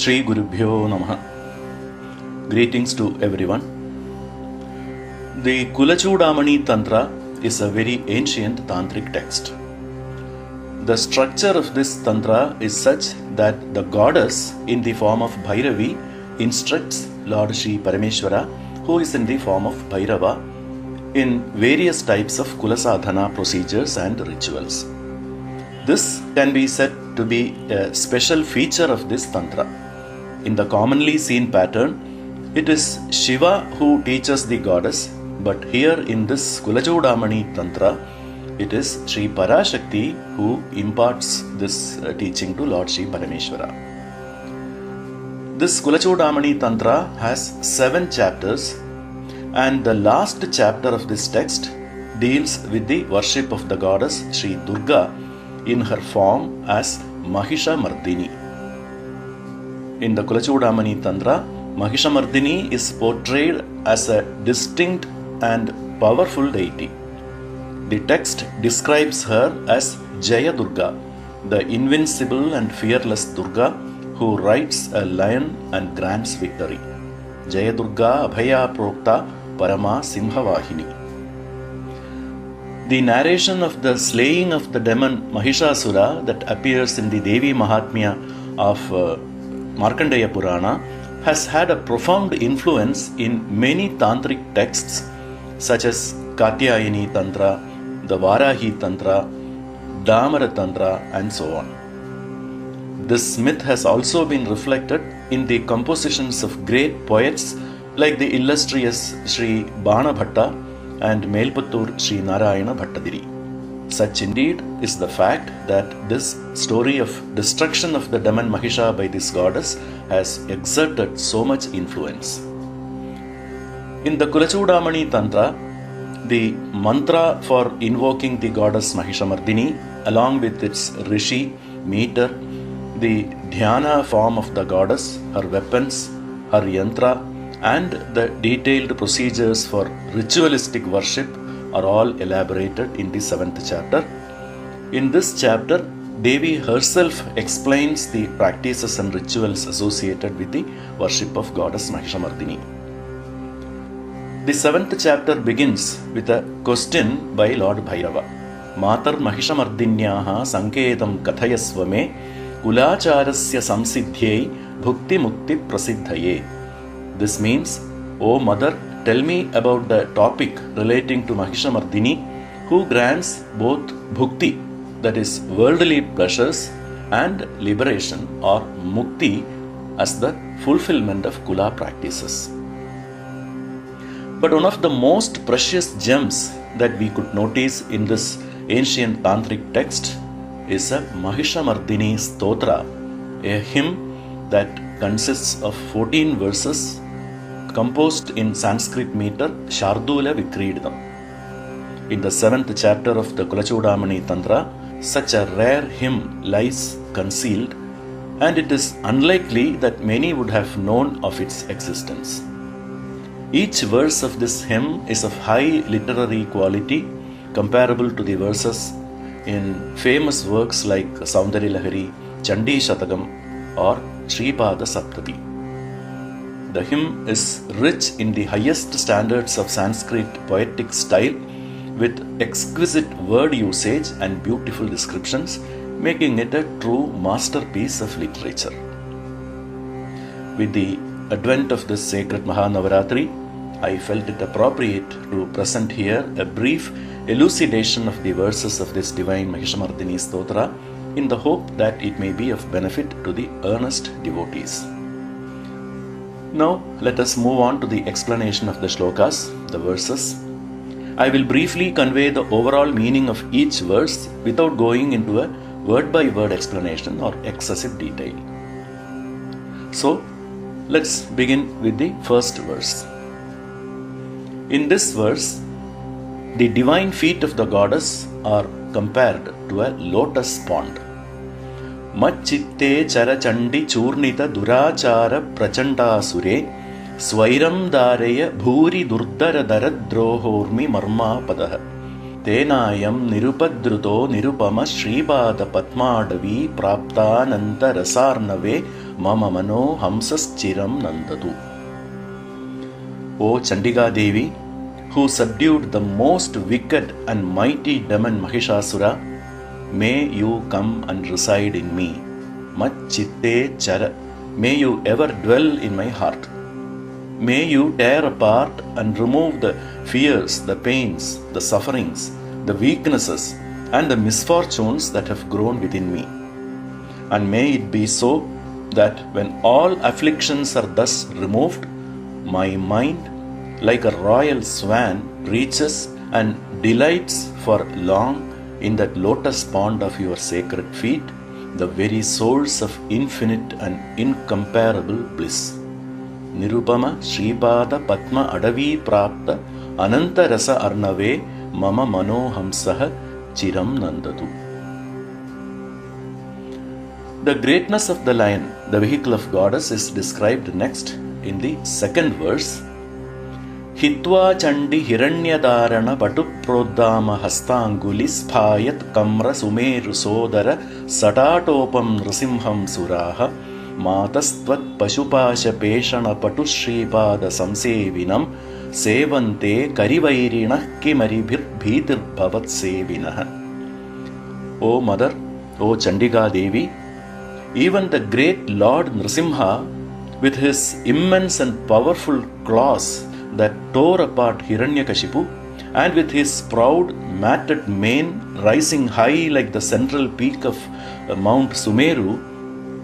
Shri Gurubhyo Namaha. Greetings to everyone. The Kulachudamani Tantra is a very ancient tantric text. The structure of this tantra is such that the goddess in the form of Bhairavi instructs Lord Shri Parameshwara, who is in the form of Bhairava, in various types of Kulasadhana procedures and rituals. This can be said to be a special feature of this tantra. In the commonly seen pattern, it is Shiva who teaches the goddess, but here in this Kulachudamani Tantra, it is Shri Parashakti who imparts this teaching to Lord Shri Parameshwara. This Kulachudamani Tantra has 7 chapters, and the last chapter of this text deals with the worship of the goddess Shri Durga in her form as Mahishamardini. In the Kulachudamani Tantra, Mahishamardini is portrayed as a distinct and powerful deity. The text describes her as Jaya Durga, the invincible and fearless Durga who rides a lion and grants victory. Jaya Durga Abhaya Prokta Parama Simhavahini. The narration of the slaying of the demon Mahishasura that appears in the Devi Mahatmya of Markandeya Purana has had a profound influence in many tantric texts such as Katyayani Tantra, the Varahi Tantra, Damara Tantra, and so on. This myth has also been reflected in the compositions of great poets like the illustrious Sri Bana Bhatta and Melputtur Sri Narayana Bhattadiri. Such indeed is the fact that this story of destruction of the demon Mahisha by this goddess has exerted so much influence. In the Kulachudamani Tantra, the mantra for invoking the goddess Mahishamardini, along with its rishi, meter, the dhyana form of the goddess, her weapons, her yantra, and the detailed procedures for ritualistic worship are all elaborated in the 7th chapter. In this chapter, Devi herself explains the practices and rituals associated with the worship of goddess Mahishamardini. The 7th chapter begins with a question by Lord Bhairava. Matar Mahishamardinyaha Sanketam Kathayasvame Kulacharasya Samsiddhyai Bhukti Mukti Prasiddhaye. This means, O mother, tell me about the topic relating to Mahishamardini, who grants both bhukti, that is worldly pleasures, and liberation or mukti as the fulfillment of kula practices. But one of the most precious gems that we could notice in this ancient tantric text is a Mahishamardini Stotra, a hymn that consists of 14 verses composed in Sanskrit meter Shardula Vikridam. In the 7th chapter of the Kulachudamani Tantra, such a rare hymn lies concealed, and it is unlikely that many would have known of its existence. Each verse of this hymn is of high literary quality, comparable to the verses in famous works like Saundarya Lahari, Chandi Shatakam, or Sripada Saptati. The hymn is rich in the highest standards of Sanskrit poetic style, with exquisite word usage and beautiful descriptions, making it a true masterpiece of literature. With the advent of this sacred Mahanavaratri, I felt it appropriate to present here a brief elucidation of the verses of this divine Mahishamardini Stotra, in the hope that it may be of benefit to the earnest devotees. Now let us move on to the explanation of the shlokas, the verses. I will briefly convey the overall meaning of each verse without going into a word-by-word explanation or excessive detail. So, let's begin with the first verse. In this verse, the divine feet of the goddess are compared to a lotus pond. Machitte chara chandi churnita durachara prachandasure Swairam Dareya Bhuri Durdara Daradrohormi Marma Padaha. तेनायं निरुपद्रुतो Nirupam Shripad पद्माडवी प्राप्तानंत रसार्णवे मम मनो हंसश्चिरं नंदतु. O Chandika Devi, who subdued the most wicked and mighty demon Mahishasura, may you come and reside in me. Machitte chara. May you ever dwell in my heart. May you tear apart and remove the fears, the pains, the sufferings, the weaknesses and the misfortunes that have grown within me. And may it be so that when all afflictions are thus removed, my mind, like a royal swan, reaches and delights for long in that lotus pond of your sacred feet, the very source of infinite and incomparable bliss. Nirupama Shripada Padma Adavi Prapta Ananta Rasa Arnave Mama Mano Hamsaha Chiram Nandatu. The greatness of the lion, the vehicle of goddess, is described next in the second verse. Hitva Chandi Hiranyadharana Patu Prodama Hastanguli Spayat Kamra Sumeru Sodara Satatopam Nrisimham Suraha Matastvat Pashupasha Peshana Patu Shripada Samsevinam Sevante Karivairina Kimaribhir Bhitir Bhavat Sevinah. O Mother, O Chandika Devi, even the great Lord Nrisimha, with his immense and powerful claws that tore apart Hiranyakashipu, and with his proud matted mane rising high like the central peak of Mount Sumeru,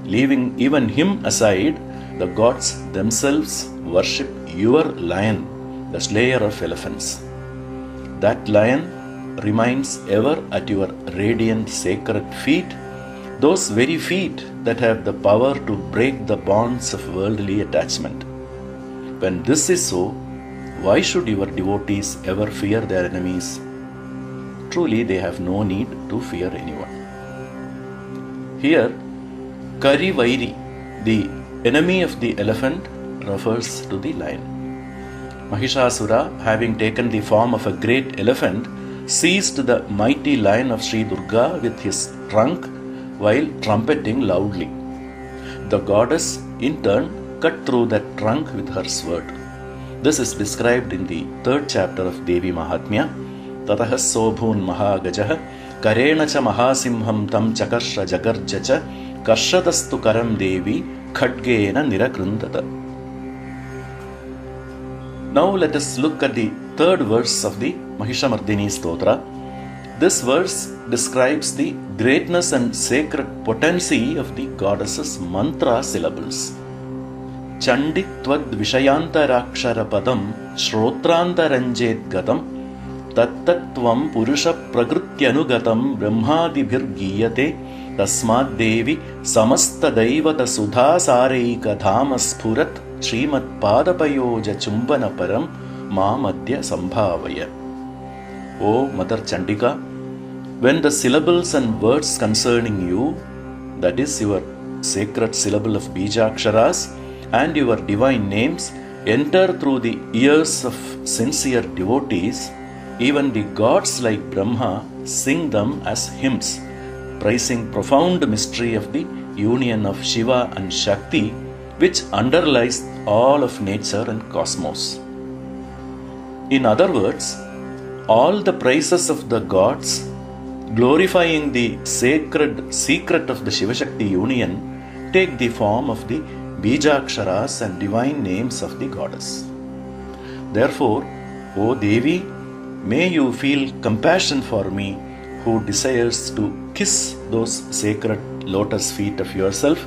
leaving even him aside, the gods themselves worship your lion, the slayer of elephants. That lion remains ever at your radiant sacred feet, those very feet that have the power to break the bonds of worldly attachment. When this is so, why should your devotees ever fear their enemies? Truly, they have no need to fear anyone. Here, Karivairi, the enemy of the elephant, refers to the lion. Mahishasura, having taken the form of a great elephant, seized the mighty lion of Sri Durga with his trunk while trumpeting loudly. The goddess, in turn, cut through that trunk with her sword. This is described in the third chapter of Devi Mahatmya. Tatah sobhun mahagajah karena cha mahasimham tam chakarsha jagarja cha karshadastu karam devi khadgena nirakrundata. Now let us look at the third verse of the Mahishamardini Stotra. This verse describes the greatness and sacred potency of the goddess's mantra syllables. Chandi Tvad Vishayantara Padam Shrotraantaranjet Gatam Tattatvam Purusha Prakrutyanugatam Brahmadibhir Giyate Tasmad Devi Samasta Daivata Sudha Sareika Dhamaspurat Srimad Padapayoja Chumbana Param Ma Madhya Sambhavaya. O Mother Chandika, when the syllables and words concerning you, that is your sacred syllable of Bijaksharas and your divine names, enter through the ears of sincere devotees, even the gods like Brahma sing them as hymns, praising profound mystery of the union of Shiva and Shakti, which underlies all of nature and cosmos. In other words, all the praises of the gods, glorifying the sacred secret of the Shiva-Shakti union, take the form of the Bijaksharas and divine names of the goddess. Therefore, O Devi, may you feel compassion for me, who desires to kiss those sacred lotus feet of yourself,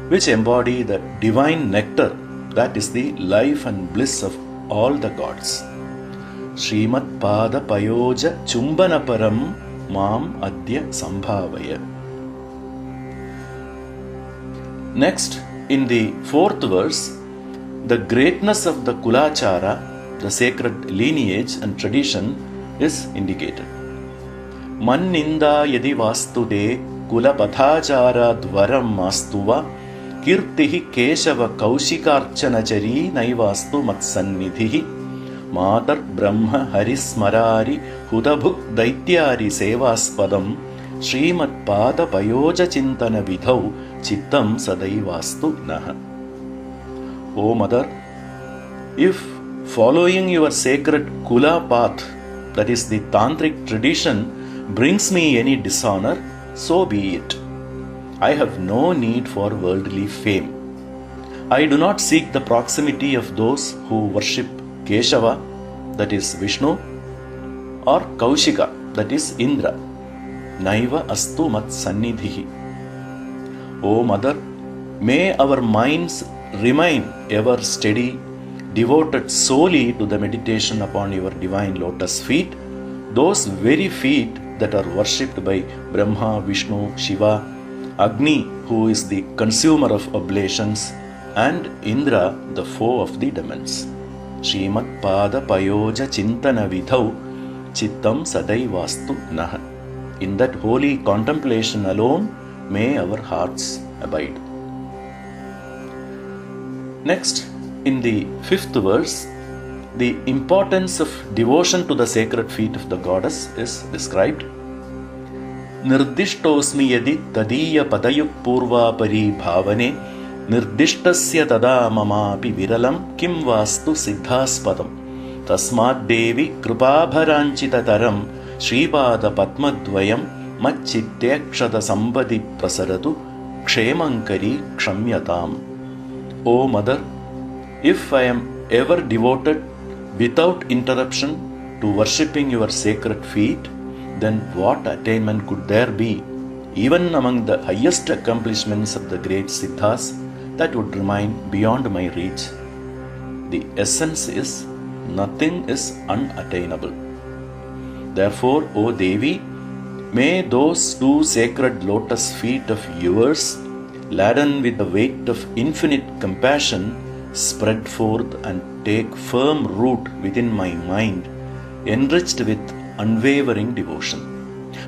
which embody the divine nectar that is the life and bliss of all the gods. Srimad Pada Payoja Chumbana Param Mam Adya Sambhavaya. Next, in the fourth verse, the greatness of the Kulachara, the sacred lineage and tradition, is indicated. Manninda yadi vastude kulapathachara dvaram mastuva kirtihi keshava kaushikarchanachari naivastu matsannidhihi Matar Brahma Harismarari Hudabhuk Daityari Sevaspadam Srimad Pada Payoja Chintana Vidhau Chittam Sadaivastu Naha. O Mother, if following your sacred Kula path, that is the Tantric tradition, brings me any dishonor, so be it. I have no need for worldly fame. I do not seek the proximity of those who worship Keshava, that is Vishnu, or Kaushika, that is Indra. Naiva astu mat sannidhihi. O Mother, may our minds remain ever steady, devoted solely to the meditation upon your divine lotus feet, those very feet that are worshipped by Brahma, Vishnu, Shiva, Agni, who is the consumer of oblations, and Indra, the foe of the demons. Srimad Pada Payoja Chintana Vidhau Chittam Sadaivastu Naha. In that holy contemplation alone may our hearts abide. Next, in the 5th verse, the importance of devotion to the sacred feet of the goddess is described. Nirdishtosmi yadi tadiya padayuk purva pari bhavane Nirdishtasya tada mamapi viralam kim vastu siddhaspadam Tasmad devi krupabharanchitataram Sripada padmadvayam Machittekshada sambadi prasaratu Kshemankari kshamyatam. O Mother, if I am ever devoted without interruption to worshipping your sacred feet, then what attainment could there be, even among the highest accomplishments of the great Siddhas, that would remain beyond my reach? The essence is, nothing is unattainable. Therefore, O Devi, may those two sacred lotus feet of yours, laden with the weight of infinite compassion, spread forth and take firm root within my mind, enriched with unwavering devotion.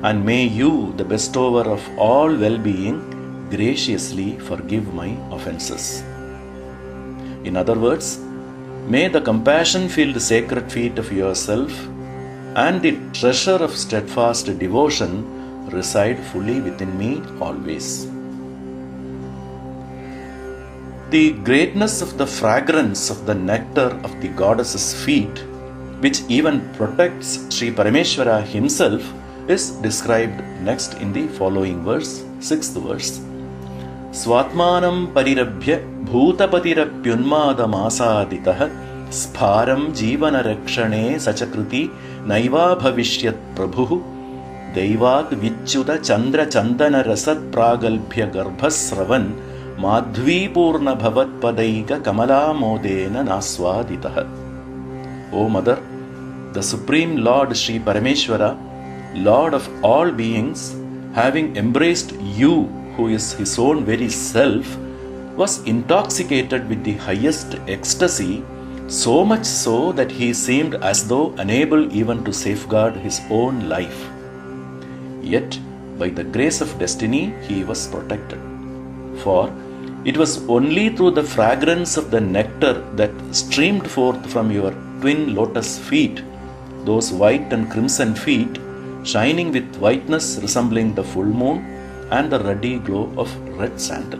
And may you, the bestower of all well-being, graciously forgive my offenses. In other words, may the compassion-filled sacred feet of yourself and the treasure of steadfast devotion reside fully within me always. The greatness of the fragrance of the nectar of the goddess's feet, which even protects Sri Parameshwara himself, is described next in the following verse, 6th verse. Swatmanam parirabhya bhutapatirapyunmadamasaditah spharam jivana rakshane sachakruti naiva bhavishyat prabhuh daivat vichuta chandra chandana rasat pragalbhya garbhasravan madhvipurna bhavatpadaiga kamala modena naswaditah. O Mother, the Supreme Lord Sri Parameshwara, Lord of all beings, having embraced you, who is his own very self, was intoxicated with the highest ecstasy, so much so that he seemed as though unable even to safeguard his own life. Yet, by the grace of destiny, he was protected. For it was only through the fragrance of the nectar that streamed forth from your twin lotus feet, those white and crimson feet, shining with whiteness resembling the full moon and the ruddy glow of red sandal.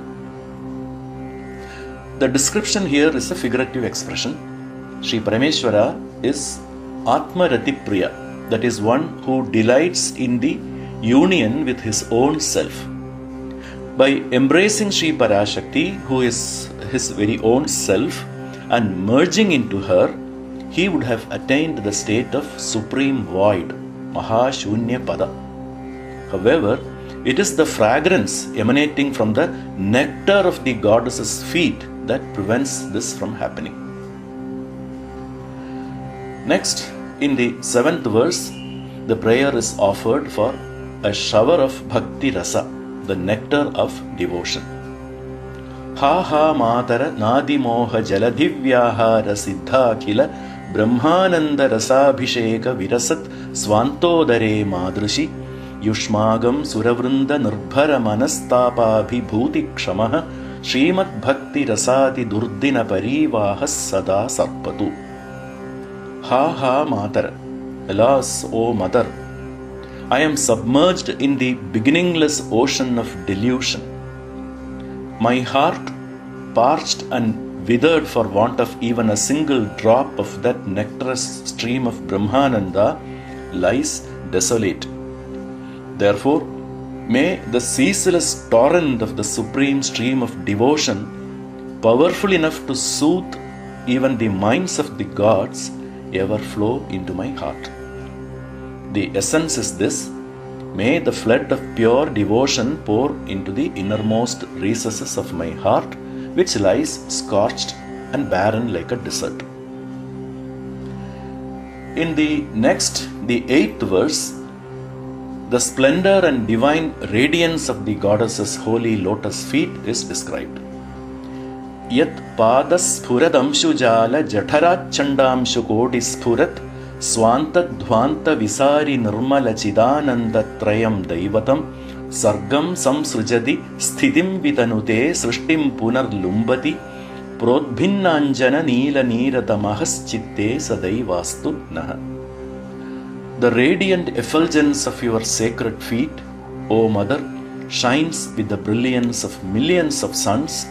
The description here is a figurative expression. Sri Parameshwara is Atma Ratipriya, that is one who delights in the union with his own self. By embracing Sri Parashakti, who is his very own self, and merging into her, he would have attained the state of supreme void, Mahashunya Pada. However, it is the fragrance emanating from the nectar of the goddess's feet that prevents this from happening. Next, in the 7th verse, the prayer is offered for a shower of Bhakti Rasa, the nectar of devotion. Ha ha matara nadimoha jaladhivyahara siddhakhila brahmananda rasabhisheka virasat swantodare madrushi yushmagam suravrinda nirbhara manastapabhibhuti kshamaha Srimad Bhakti Rasati Durdina Parivahas Sada Sarpatu. Ha ha Matar, alas, O Mother, I am submerged in the beginningless ocean of delusion. My heart, parched and withered for want of even a single drop of that nectarous stream of Brahmananda, lies desolate. Therefore, may the ceaseless torrent of the supreme stream of devotion, powerful enough to soothe even the minds of the gods, ever flow into my heart. The essence is this: may the flood of pure devotion pour into the innermost recesses of my heart, which lies scorched and barren like a desert. In the next, the 8th verse, the splendor and divine radiance of the goddess's holy lotus feet is described. Yat padaspuradamshujala jఠarachandamshukodispurat swantadhvanta visari nirmala chidananda trayam daivatam sargam samsrujati sthitim vitanute srishtim punarlumbati prodbhinnanjana neela neeratamahaschitte sadaivastu naha. The radiant effulgence of your sacred feet, O Mother, shines with the brilliance of millions of suns,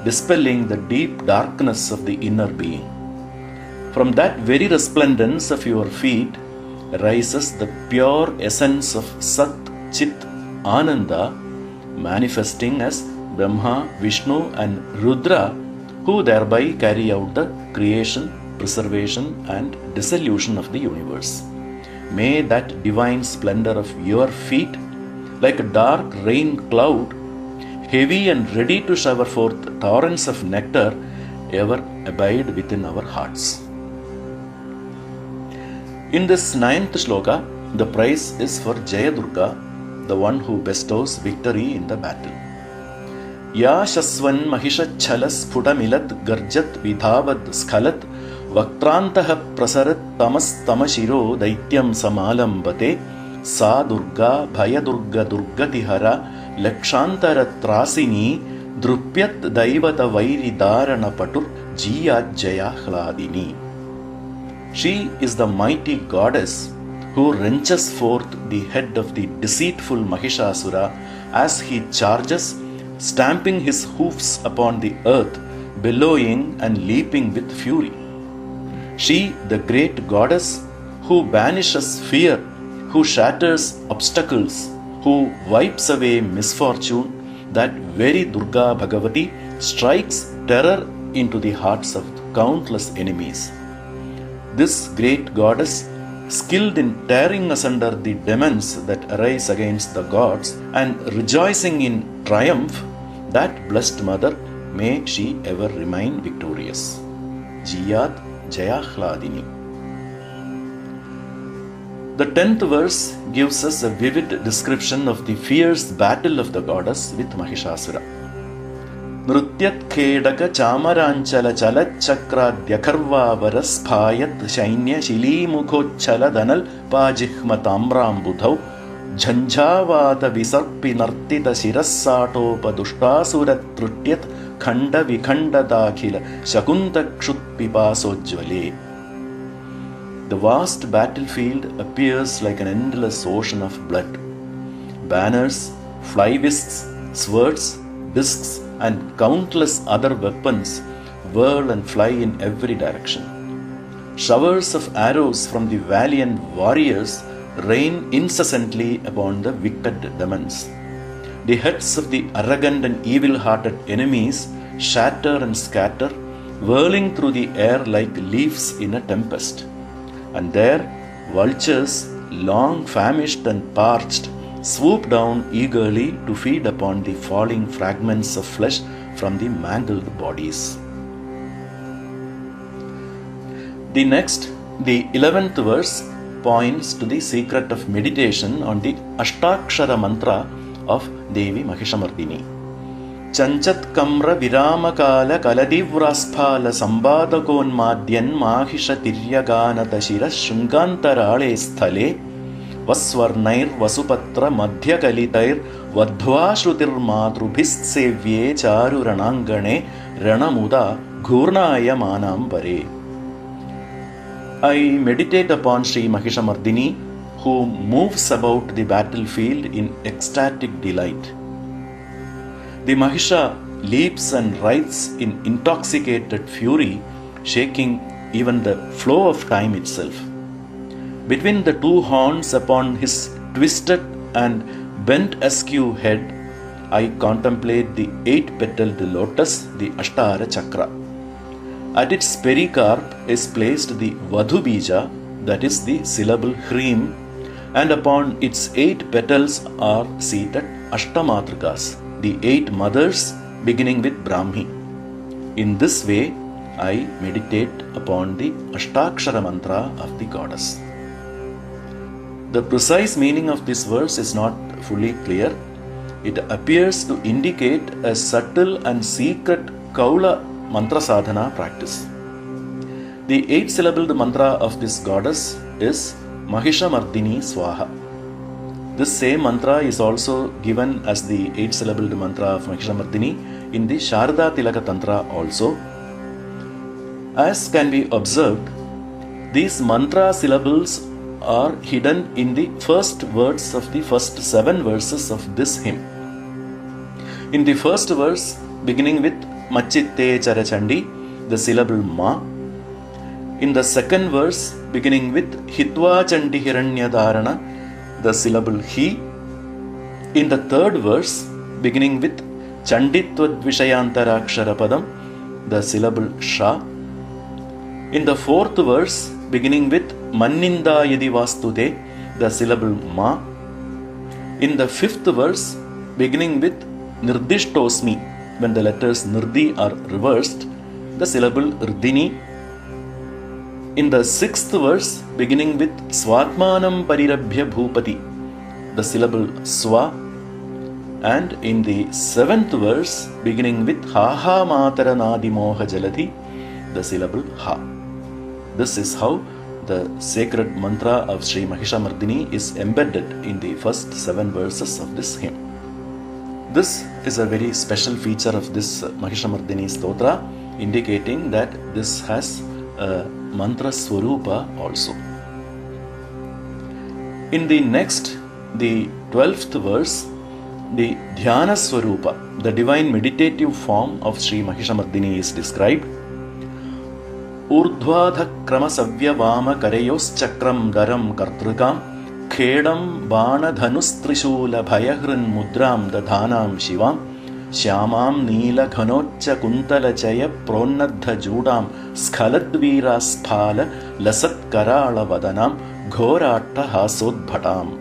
dispelling the deep darkness of the inner being. From that very resplendence of your feet rises the pure essence of Sat Chit Ananda, manifesting as Brahma, Vishnu and Rudra, who thereby carry out the creation, preservation and dissolution of the universe. May that divine splendor of your feet, like a dark rain cloud, heavy and ready to shower forth torrents of nectar, ever abide within our hearts. In this 9th shloka, the praise is for Jaya Durga, the one who bestows victory in the battle. Ya Shaswan Mahishachala Sputamilat Garjat Vidhavad Skhalat Vaktrantah Prasarat Tamas Tamashiro Daityam Samalambate Sa Durga Bhaya Durga Durgatihara Lakshantara Trasini Drupyat Daivata Vairi Dharana Patur Jiyat Jaya Hladini. She is the mighty goddess who wrenches forth the head of the deceitful Mahishasura as he charges, stamping his hoofs upon the earth, bellowing and leaping with fury. She, the great goddess, who banishes fear, who shatters obstacles, who wipes away misfortune, that very Durga Bhagavati strikes terror into the hearts of countless enemies. This great goddess, skilled in tearing asunder the demons that arise against the gods and rejoicing in triumph, that blessed mother, may she ever remain victorious. Jiyat Jaya Hladini. The 10th verse gives us a vivid description of the fierce battle of the goddess with Mahishasura. Nrutyat Khedaka Chamaranchala Chalat Chakra Dyakarva Varaspayat Shainya Shili Mukhocchala Danal Pajihma Tamram Budhau Jhanjhavata Visarpi Nartita Shirassatopa Dushtasura Trutyat Khanda Vikhanda Dakhila Shakunta Kshutpipasojvale. The vast battlefield appears like an endless ocean of blood. Banners, fly-whisks, swords, discs, and countless other weapons whirl and fly in every direction. Showers of arrows from the valiant warriors rain incessantly upon the wicked demons. The heads of the arrogant and evil-hearted enemies shatter and scatter, whirling through the air like leaves in a tempest. And there, vultures, long famished and parched, swoop down eagerly to feed upon the falling fragments of flesh from the mangled bodies. The next, the 11th verse, points to the secret of meditation on the Ashtakshara mantra of Devi Mahishamardini. Chanchat Kamra Viramakala Kaladivrasthala Sambadakonmadyan Mahisha Tiryagana Tashira Shungantarale Sthale Vaswarnair Vasupatra Madhyakalitair Vadhva Shrutir Madrubhistsevye Charu Ranangane Ranamuda Ghurnaya Manam Pare. I meditate upon Sri Mahishamardini, who moves about the battlefield in ecstatic delight. The Mahisha leaps and writhes in intoxicated fury, shaking even the flow of time itself. Between the two horns upon his twisted and bent askew head, I contemplate the 8-petaled lotus, the Ashtara Chakra. At its pericarp is placed the Vadhu Bija, that is the syllable Hreem, and upon its 8 petals are seated Ashtamatrikas, the 8 mothers beginning with Brahmi. In this way, I meditate upon the Ashtakshara mantra of the goddess. The precise meaning of this verse is not fully clear. It appears to indicate a subtle and secret Kaula mantra sadhana practice. The 8-syllabled mantra of this goddess is Mahishamardini Swaha. This same mantra is also given as the 8-syllabled mantra of Mahishamardini in the Sharada Tilaka Tantra also. As can be observed, these mantra syllables are hidden in the first words of the first 7 verses of this hymn. In the first verse, beginning with Machitte Charachandi, the syllable Ma. In the second verse, beginning with Hitva Chandi Hiranyadharana, the syllable Hi. In the third verse, beginning with Chanditvad Vishayantara षरपदम, the syllable Sha. In the fourth verse, beginning with Manninda Yadi Vastute, the syllable Ma. In the fifth verse, beginning with Nirdishtosmi, when the letters Nirdi are reversed, the syllable Rdini. In the sixth verse, beginning with Swatmanam Parirabhya Bhupati, the syllable Swa. And in the seventh verse, beginning with Haha Matara Nadimoha Jalati, the syllable Ha. This is how the sacred mantra of Sri Mahishamardini is embedded in the first 7 verses of this hymn. This is a very special feature of this Mahishamardini Stotra, indicating that this has a mantra swarupa also. In the next, the 12th verse, the Dhyana Swarupa, the divine meditative form of Sri Mahishamardini is described. Urdhvadha krama savya vama karayos-chakram daram kartrikam khedam bana dhanus-trishula bhayahrin mudram dadhanam shivam shyamam neela ghanocha kuntala jaya pronnadha judam skhaladvira sphala lasat karala vadanam ghoratta hasodbhatam.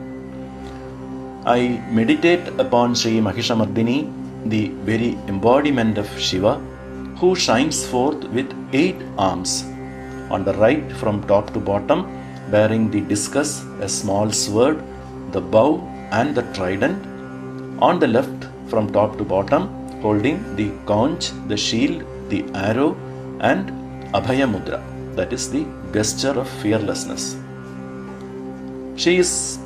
I meditate upon Sri Mahishamardini, the very embodiment of Shiva, who shines forth with 8 arms. On the right, from top to bottom, bearing the discus, a small sword, the bow and the trident. On the left, from top to bottom, holding the conch, the shield, the arrow and Abhaya Mudra, that is the gesture of fearlessness. She is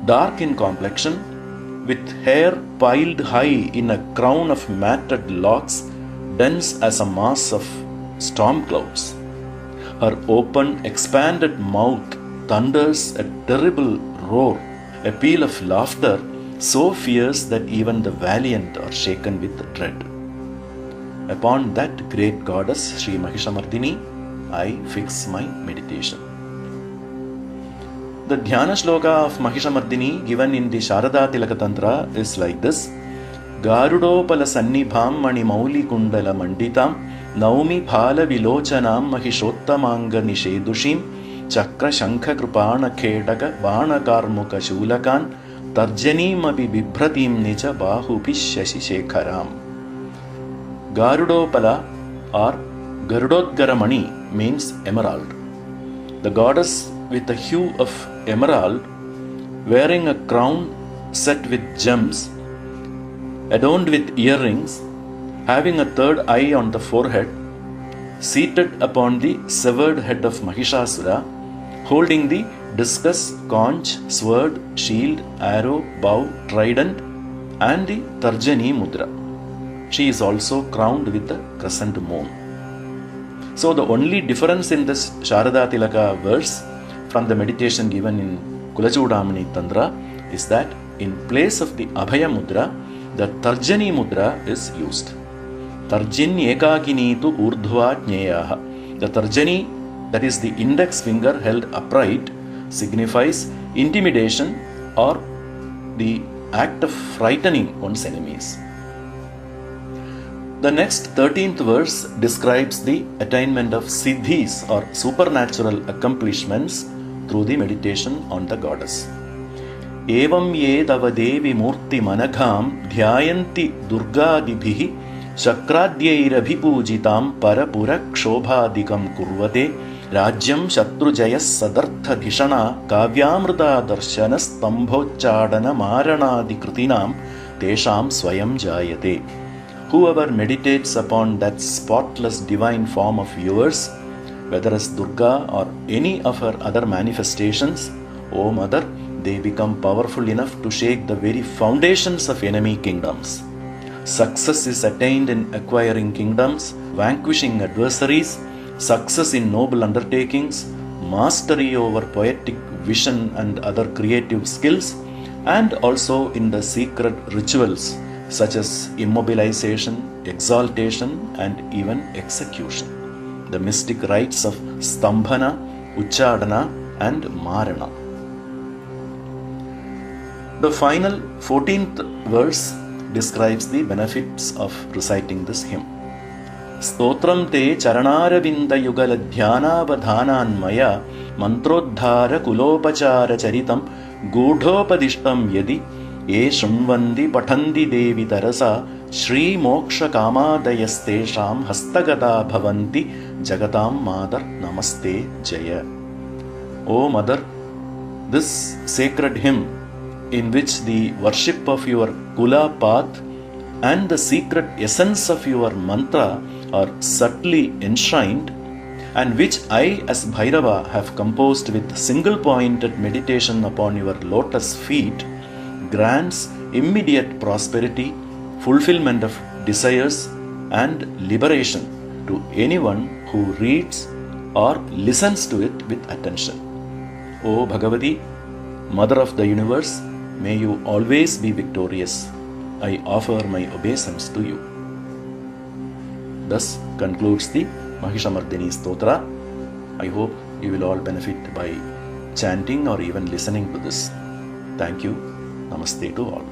dark in complexion, with hair piled high in a crown of matted locks, dense as a mass of storm clouds. Her open, expanded mouth thunders a terrible roar, a peal of laughter so fierce that even the valiant are shaken with dread. Upon that great goddess, Sri Mahishamardini, I fix my meditation. The Dhyana Shloka of Mahishamardini given in the Sharada Tilaka Tantra is like this. Garudopala Sannibham Mani Mauli Kundala Manditam Naumi Phala Vilochanam Mahishottamanga Nishedushim Chakra Shankha Krupana Khedaga Vana Karmuka Shulakan Tarjanim Api Bibhratim Nija Bahupi Shashi Shekharam. Garudopala or Garudodgaramani means emerald. The goddess with a hue of emerald, wearing a crown set with gems, adorned with earrings, having a third eye on the forehead, seated upon the severed head of Mahishasura, holding the discus, conch, sword, shield, arrow, bow, trident and the Tarjani Mudra. She is also crowned with the crescent moon. So the only difference in this Sharada Tilaka verse from the meditation given in Kulachudamani Tantra is that in place of the Abhaya Mudra, the Tarjani Mudra is used. Tarjin Ekakini tu Urdhva Jneyaha. The Tarjani, that is the index finger held upright, signifies intimidation or the act of frightening one's enemies. The next 13th verse describes the attainment of siddhis or supernatural accomplishments through the meditation on the goddess. Evam ye tava devi murti managham dhyayanti durgadibhihi shakradyairabhipujitam parapura kshobhadikam kurvate rajyam shatrujayas sadartha dhishana kavyamrita darshana stambhochadana maranadi kritinam tesham swayam jayate. Whoever meditates upon that spotless divine form of yours, whether as Durga or any of her other manifestations, O Mother, they become powerful enough to shake the very foundations of enemy kingdoms. Success is attained in acquiring kingdoms, vanquishing adversaries, success in noble undertakings, mastery over poetic vision and other creative skills, and also in the secret rituals such as immobilization, exaltation, and even execution. The mystic rites of Stambhana, Uchadana, and Marana. The final 14th verse describes the benefits of reciting this hymn. Stotram te charanaravinda yugala dhyanavadhanan maya mantrodhara kulopachara charitam gudhopadishtam yadi ye shunvandi patandi devi tarasa shri moksha kamadayastesham hastagata bhavanti jagatam madar namaste jaya. O Mother, this sacred hymn, in which the worship of your Kula path and the secret essence of your mantra are subtly enshrined, and which I as Bhairava have composed with single-pointed meditation upon your lotus feet, grants immediate prosperity, fulfillment of desires, and liberation to anyone who reads or listens to it with attention. O Bhagavati, Mother of the Universe, may you always be victorious. I offer my obeisance to you. Thus concludes the Mahishamardini Stotra. I hope you will all benefit by chanting or even listening to this. Thank you. Namaste to all.